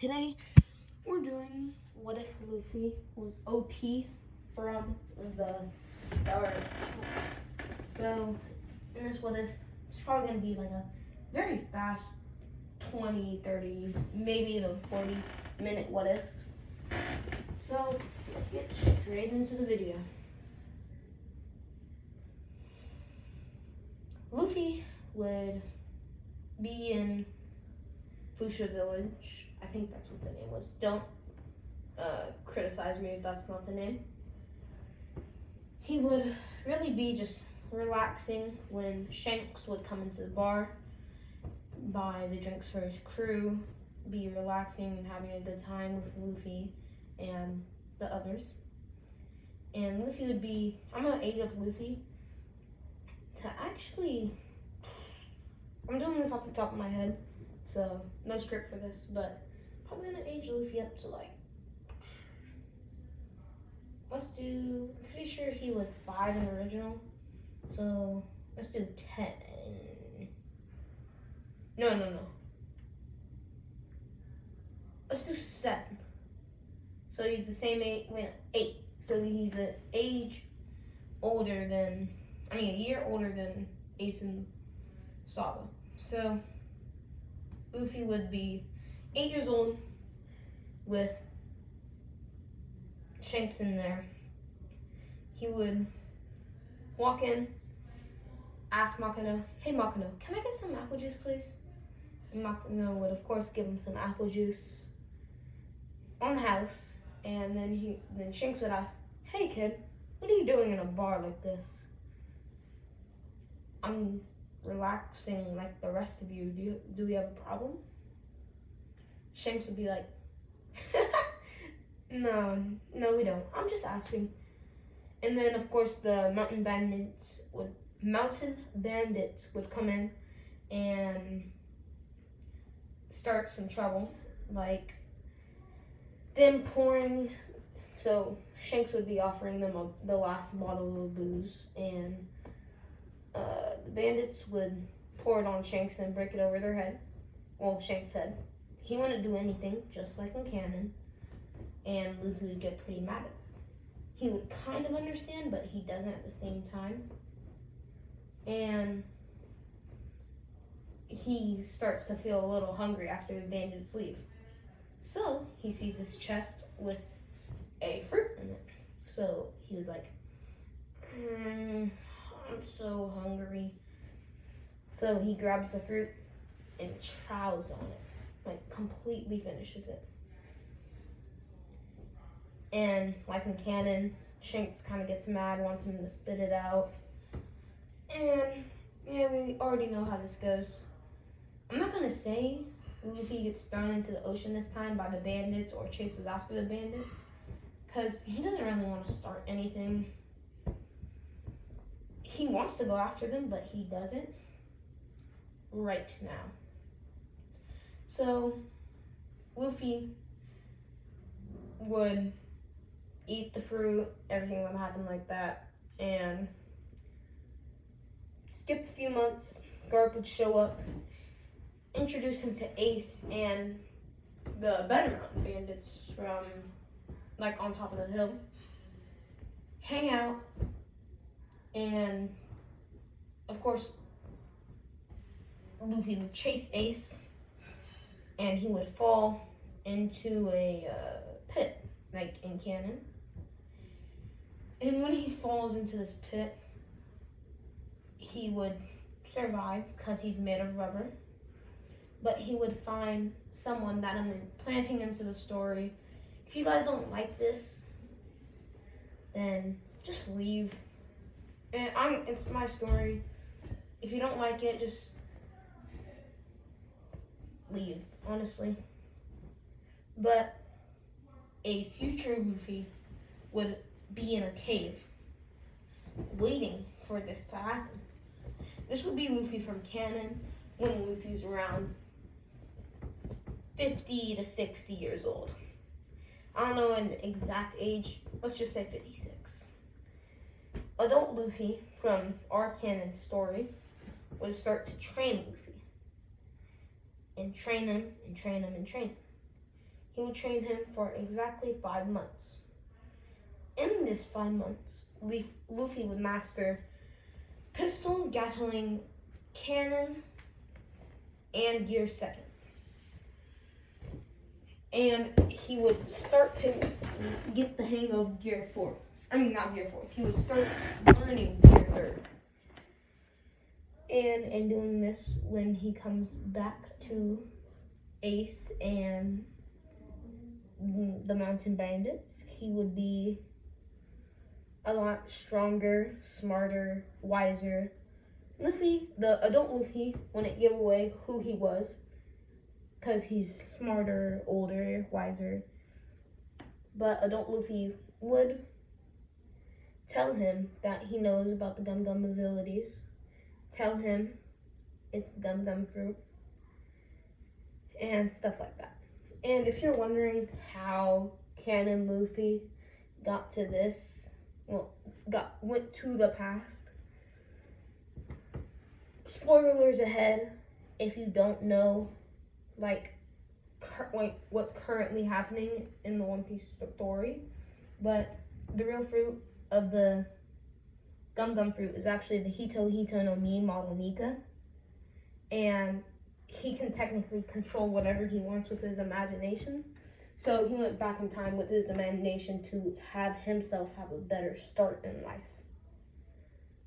Today we're doing what if Luffy was OP from the start. So in this what if, it's probably going to be like a very fast 20, 30, maybe even 40-minute what if. So let's get straight into the video. Luffy would be in Fuchsia Village. I think that's what the name was. Don't criticize me if that's not the name. He would really be just relaxing when Shanks would come into the bar, buy the drinks for his crew, be relaxing and having a good time with Luffy and the others. And Luffy would be, I'm going to age up Luffy to actually, I'm doing this off the top of my head, so no script for this, but probably going to age Luffy up to like, let's do, I'm pretty sure he was 5 in the original, so let's do 10. No. Let's do 7. So he's the same age, 8. So he's an age older than, a year older than Ace and Saba. So Luffy would be 8 years old with Shanks in there. He would walk in, ask Makino, "Hey Makino, can I get some apple juice, please?" And Makino would of course give him some apple juice on the house, and then Shanks would ask, "Hey kid, what are you doing in a bar like this?" "I'm relaxing like the rest of you. Do we have a problem?" Shanks would be like, No, we don't. I'm just asking. And then of course the mountain bandits would come in and start some trouble, like them pouring. So Shanks would be offering them the last bottle of booze, and the bandits would pour it on Shanks and break it over their head. Well, Shanks' head. He wouldn't do anything, just like in canon, and Luffy would get pretty mad at it. He would kind of understand, but he doesn't at the same time. And he starts to feel a little hungry after the bandits leave. So he sees this chest with a fruit in it. So he was like, I'm so hungry. So he grabs the fruit and chows on it, like completely finishes it. And like in canon, Shanks kind of gets mad, wants him to spit it out. And yeah, we already know how this goes. I'm not going to say Luffy gets thrown into the ocean this time by the bandits or chases after the bandits, because he doesn't really want to start anything. He wants to go after them, but he doesn't right now. So Luffy would eat the fruit, everything would happen like that, and skip a few months, Garp would show up, introduce him to Ace and the Better Mountain bandits from like on top of the hill, hang out, and of course Luffy would chase Ace, and he would fall into a pit, like in canon. And when he falls into this pit, he would survive because he's made of rubber. But he would find someone that I'm planting into the story. If you guys don't like this, then just leave. And it's my story. If you don't like it, just leave, honestly. But a future Luffy would be in a cave waiting for this to happen. This would be Luffy from canon when Luffy's around 50 to 60 years old. I don't know an exact age, let's just say 56. Adult Luffy from our canon story would start to train Luffy. And train him and train him and train him. He would train him for exactly 5 months. In this 5 months, Luffy would master pistol, Gatling, cannon, and gear second. And he would start to get the hang of gear fourth. I mean, not gear fourth. He would start learning gear third. And in doing this, when he comes back to Ace and the Mountain Bandits, he would be a lot stronger, smarter, wiser. Luffy, the adult Luffy, wouldn't give away who he was because he's smarter, older, wiser. But adult Luffy would tell him that he knows about the Gum Gum abilities, tell him it's the Gum Gum fruit, and stuff like that. And if you're wondering how Ken and Luffy got to this, went to the past, spoilers ahead if you don't know what's currently happening in the One Piece story. But the real fruit of the Gum Gum fruit is actually the Hito Hito no Mi model Nika, and he can technically control whatever he wants with his imagination. So he went back in time with his imagination to have himself have a better start in life.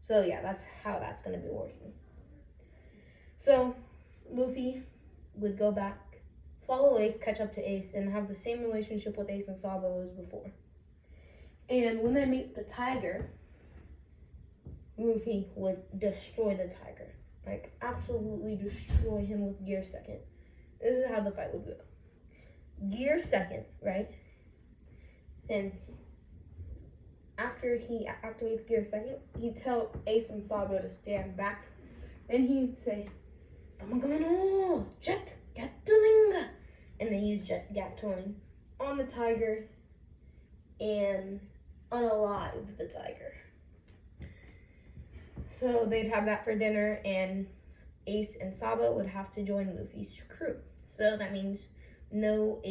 So yeah, that's how that's going to be working. So Luffy would go back, follow Ace, catch up to Ace, and have the same relationship with Ace and Sabo as before. And when they meet the tiger, Luffy would destroy the tiger. Like, absolutely destroy him with gear second. This is how the fight would go. Gear second, right? And after he activates gear second, he'd tell Ace and Sabo to stand back. Then he'd say, "Come on, come on, Jet Gatling!" And they use Jet Gatling on the tiger and unalive the tiger. So they'd have that for dinner, and Ace and Sabo would have to join Luffy's crew. So that means no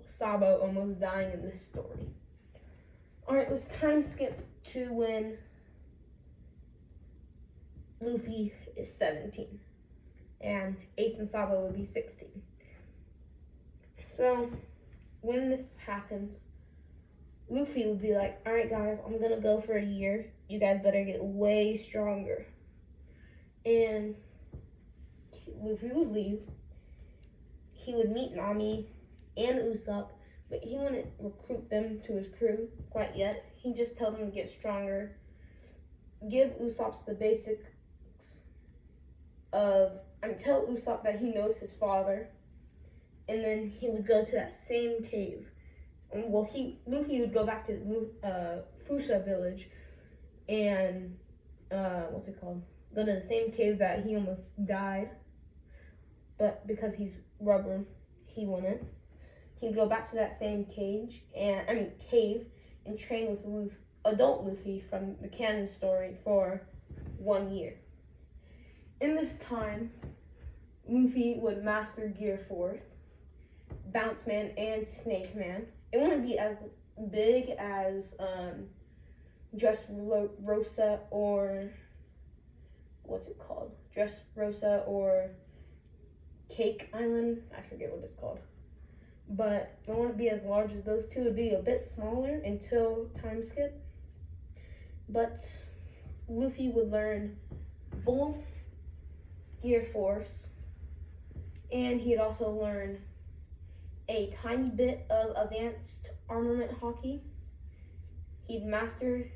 Sabo almost dying in this story. Alright, let's time skip to when Luffy is 17 and Ace and Sabo would be 16. So when this happens, Luffy would be like, "Alright guys, I'm gonna go for a year. You guys better get way stronger." And Luffy would leave. He would meet Nami and Usopp, but he wouldn't recruit them to his crew quite yet. He'd just tell them to get stronger, give Usopp the basics tell Usopp that he knows his father, and then he would go to that same cave. Well, Luffy would go back to Fuchsia village and go to the same cave that he almost died, but because he's rubber, he wouldn't. He'd go back to that same cave and train with adult Luffy from the canon story for 1 year. In this time, Luffy would master Gear 4, Bounce Man, and Snake Man. It wouldn't be as big as Dressrosa or Dressrosa or Cake Island. I forget what it's called. But it wouldn't be as large as those two. It would be a bit smaller until time skip. But Luffy would learn both Gear Force, and he'd also learn a tiny bit of advanced armament hockey. He'd master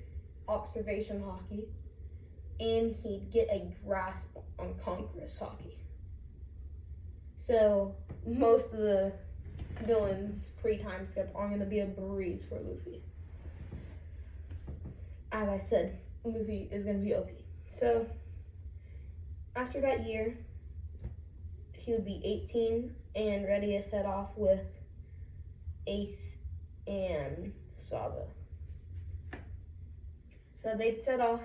observation hockey, and he'd get a grasp on Conqueror's hockey. So most of the villains pre-time skip are going to be a breeze for Luffy. As I said, Luffy is going to be OP. So after that year, he would be 18 and ready to set off with Ace and Sabo. So they'd set off,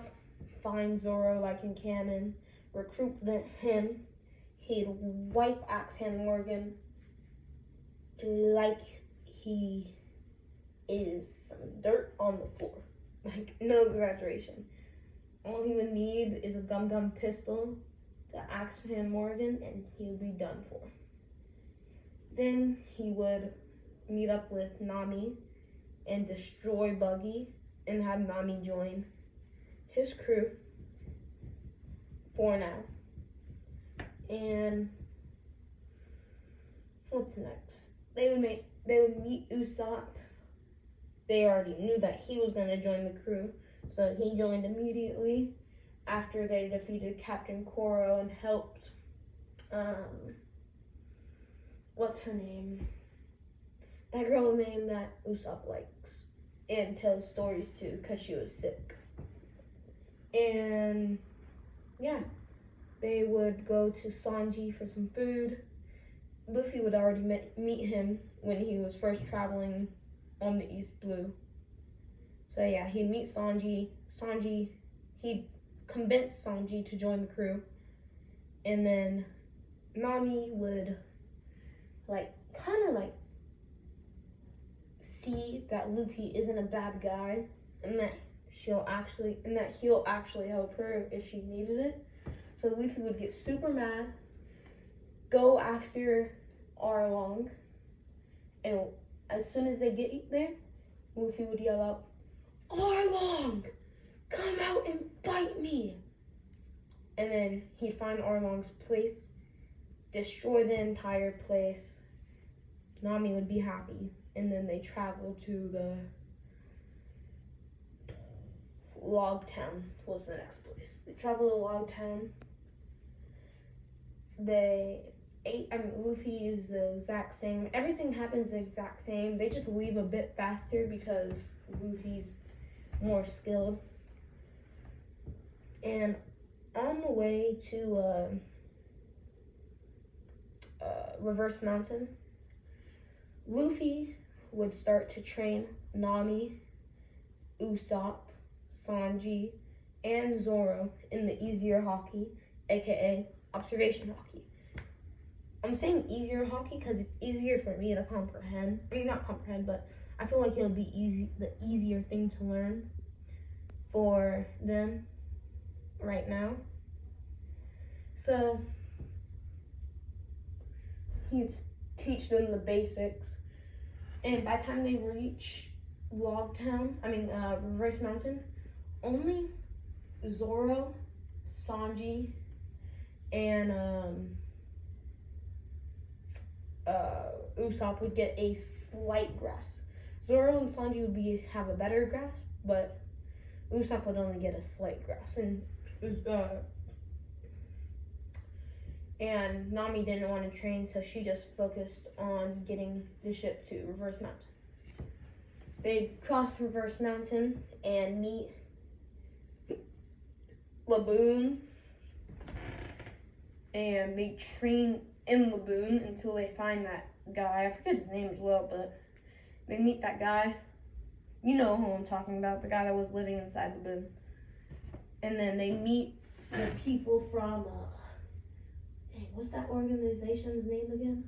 find Zoro like in canon, recruit him. He'd wipe Axe Hand Morgan, like he is some dirt on the floor. Like, no exaggeration. All he would need is a gum pistol to axe him Morgan, and he would be done for. Then he would meet up with Nami and destroy Buggy and have Nami join his crew for now. And what's next? They would meet Usopp. They already knew that he was gonna join the crew, so he joined immediately after they defeated Captain Koro and helped what's her name? That girl name that Usopp likes and tells stories to because she was sick. And yeah, they would go to Sanji for some food. Luffy would already meet him when he was first traveling on the East Blue. So yeah, he'd meet Sanji. He'd convince Sanji to join the crew. And then Nami would kind of see that Luffy isn't a bad guy, and that he'll actually help her if she needed it. So Luffy would get super mad, go after Arlong, and as soon as they get there, Luffy would yell out, "Arlong, come out and fight me!" And then he'd find Arlong's place, destroy the entire place. Nami would be happy, and then they travel to the Log Town was the next place. They travel to Log Town. Luffy is the exact same. Everything happens the exact same. They just leave a bit faster because Luffy's more skilled. And on the way to Reverse Mountain, Luffy would start to train Nami, Usopp, Sanji, and Zoro in the easier hockey, aka observation hockey. I'm saying easier hockey because it's easier for me to comprehend. I mean, not comprehend, but I feel like it'll be the easier thing to learn for them right now. So he'd teach them the basics, and by the time they reach Reverse Mountain, only Zoro, Sanji, and Usopp would get a slight grasp. Zoro and Sanji would have a better grasp, but Usopp would only get a slight grasp. And Nami didn't want to train, so she just focused on getting the ship to Reverse Mountain. They'd cross Reverse Mountain and meet Laboon, and they train in Laboon until they find that guy. I forget his name as well, but they meet that guy. You know who I'm talking about, the guy that was living inside Laboon. And then they meet the people from what's that organization's name again?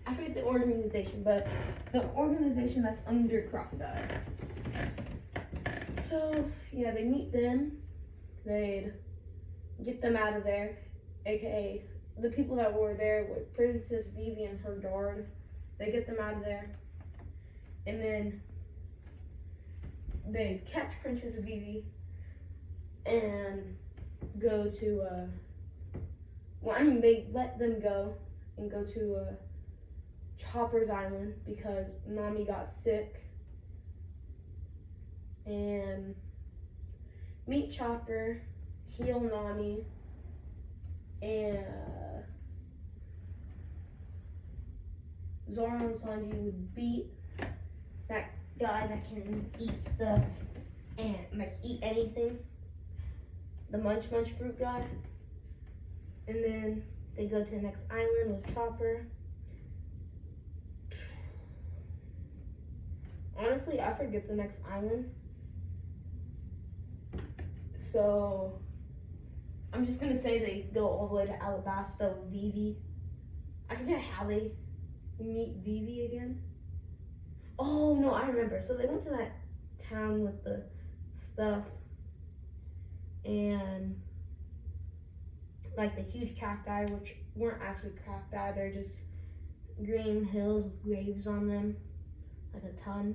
I forget the organization, but the organization that's under Crocodile. So, yeah, they meet them. They'd get them out of there, aka the people that were there were Princess Vivi and her guard. They get them out of there. And then they catch Princess Vivi and go to they let them go and go to Chopper's Island because Nami got sick, and meet Chopper, heal Nami, and Zoro and Sanji would beat that guy that can eat stuff and eat anything, the Munch fruit guy. And then they go to the next island with Chopper. Honestly, I forget the next island. So I'm just gonna say they go all the way to Alabasta with Vivi. I forget how they meet Vivi again. Oh no, I remember. So they went to that town with the stuff and like the huge cacti, which weren't actually cacti, they're just green hills with graves on them, like a ton.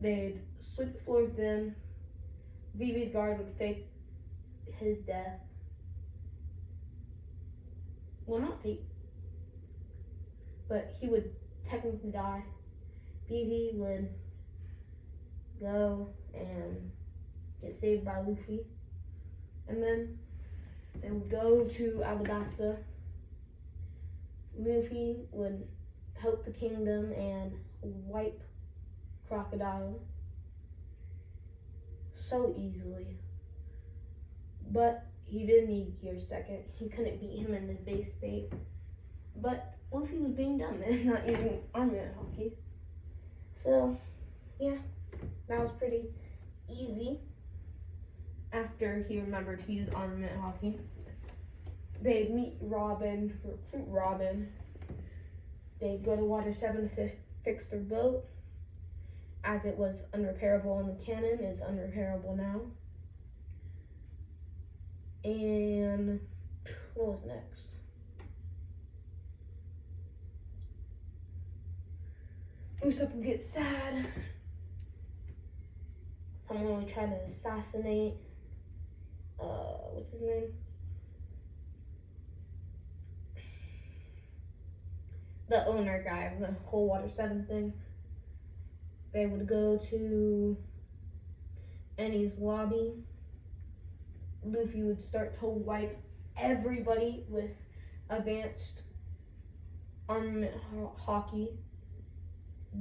They'd sweep the floor with them. Vivi's guard would fake his death. Well, not fake, but he would technically die. Vivi would go and get saved by Luffy. And then they would go to Alabasta. Luffy would help the kingdom and wipe Crocodile so easily. But he did need Gear second. He couldn't beat him in his base state. But Luffy was being dumb and not using armament hockey. So, yeah, that was pretty easy. After he remembered to use armament hockey, they'd meet Robin, recruit Robin. They'd go to Water 7 to fix their boat. As it was unrepairable in the cannon, it's unrepairable now. And what was next? Usopp would get sad. Someone would try to assassinate, what's his name? The owner guy of the whole Water 7 thing. They would go to Annie's lobby. Luffy would start to wipe everybody with advanced armament hockey.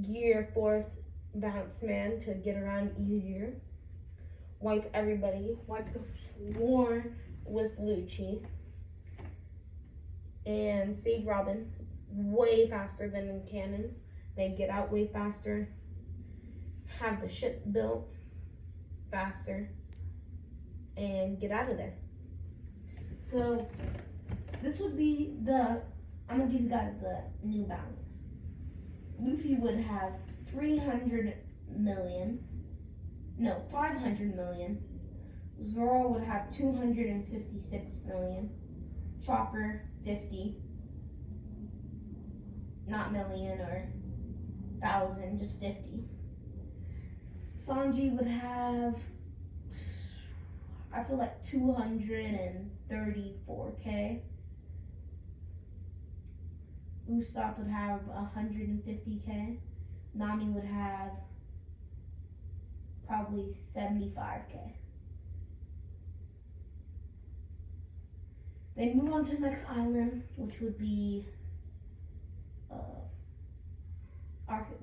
Gear 4th bounce man to get around easier. Wipe everybody. Wipe the floor with Lucci. And save Robin way faster than in canon. They get out way faster. Have the ship built faster. And get out of there. So this would be I'm gonna give you guys the new balance. Luffy would have 500 million. Zoro would have 256 million. Chopper 50. Not million or thousand, just 50. Sanji would have, I feel like 234k. Usopp would have 150k. Nami would have probably 75k. They move on to the next island, which would be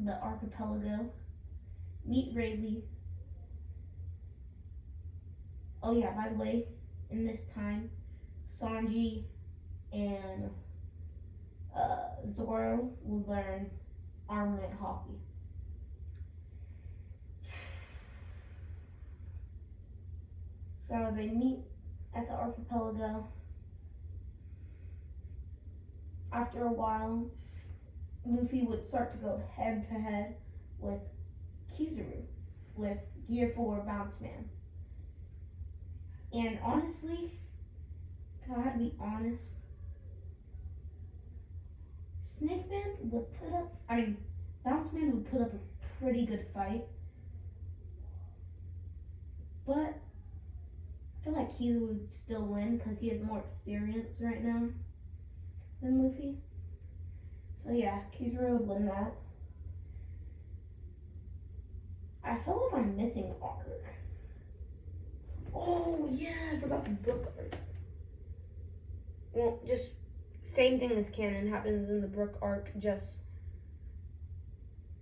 the archipelago. Meet Rayleigh. Oh yeah, by the way, in this time, Sanji and Zoro will learn armament hockey. So they meet at the archipelago. After a while, Luffy would start to go head to head with Kizaru, with Gear 4 Bounce Man. And honestly, if I had to be honest, Bounce Man would put up a pretty good fight. But I feel like Kizaru would still win because he has more experience right now than Luffy. So yeah, Kizaru would win that. I feel like I'm missing arc. Oh yeah, I forgot the Brook arc. Well, just same thing as canon happens in the Brook arc, just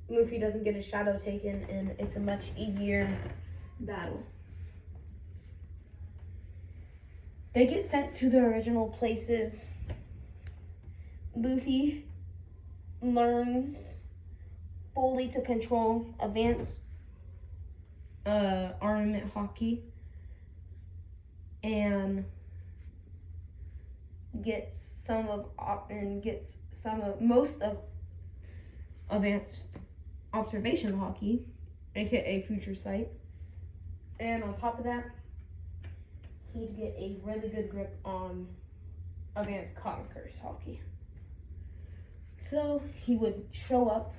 Luffy doesn't get his shadow taken and it's a much easier battle. They get sent to their original places. Luffy learns fully to control advanced armament hockey, and gets most of advanced observation hockey, aka future sight. And on top of that, he'd get a really good grip on advanced conquerors hockey. So he would show up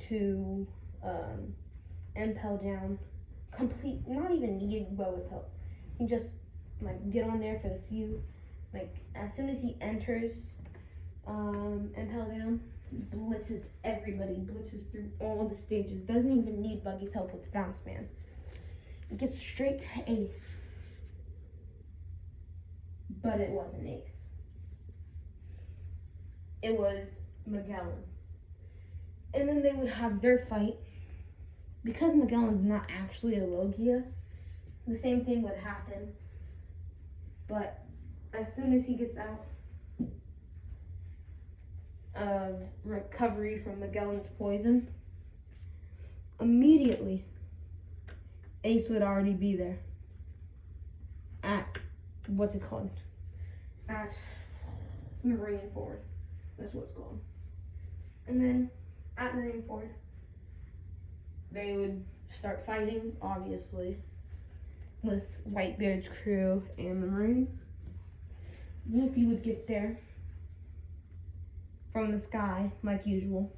to impel down, not even needing Boa's help. He just get on there for the few, as soon as he enters impel down, blitzes everybody, blitzes through all the stages, doesn't even need Buggy's help with the bounce man. It gets straight to Ace. But it wasn't Ace. It was Magellan. And then they would have their fight. Because Magellan's not actually a Logia, the same thing would happen. But as soon as he gets out of recovery from Magellan's poison, immediately Ace would already be there at at Marineford. That's what it's called. And then at Marineford, they would start fighting, obviously, with Whitebeard's crew and the Marines. Luffy would get there from the sky, like usual.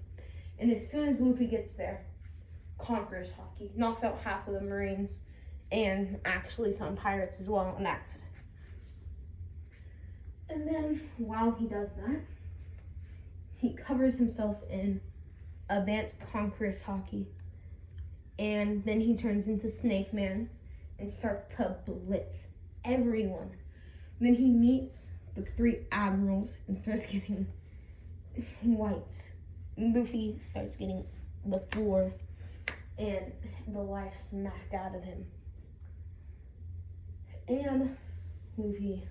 And as soon as Luffy gets there, conquers hockey, knocks out half of the Marines, and actually some pirates as well on accident. And then, while he does that, he covers himself in advanced conquerors hockey, and then he turns into Snake Man and starts to blitz everyone. Then he meets the 3 admirals and starts getting wiped. Luffy starts getting the floor and the life smacked out of him. And Luffy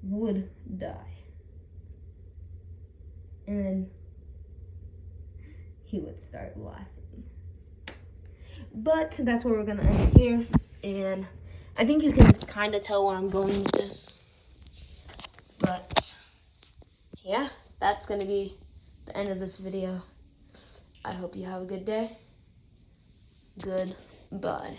would die. And then he would start laughing. But that's where we're gonna end here. And I think you can kind of tell where I'm going with this. But yeah, that's gonna be the end of this video. I hope you have a good day. Goodbye.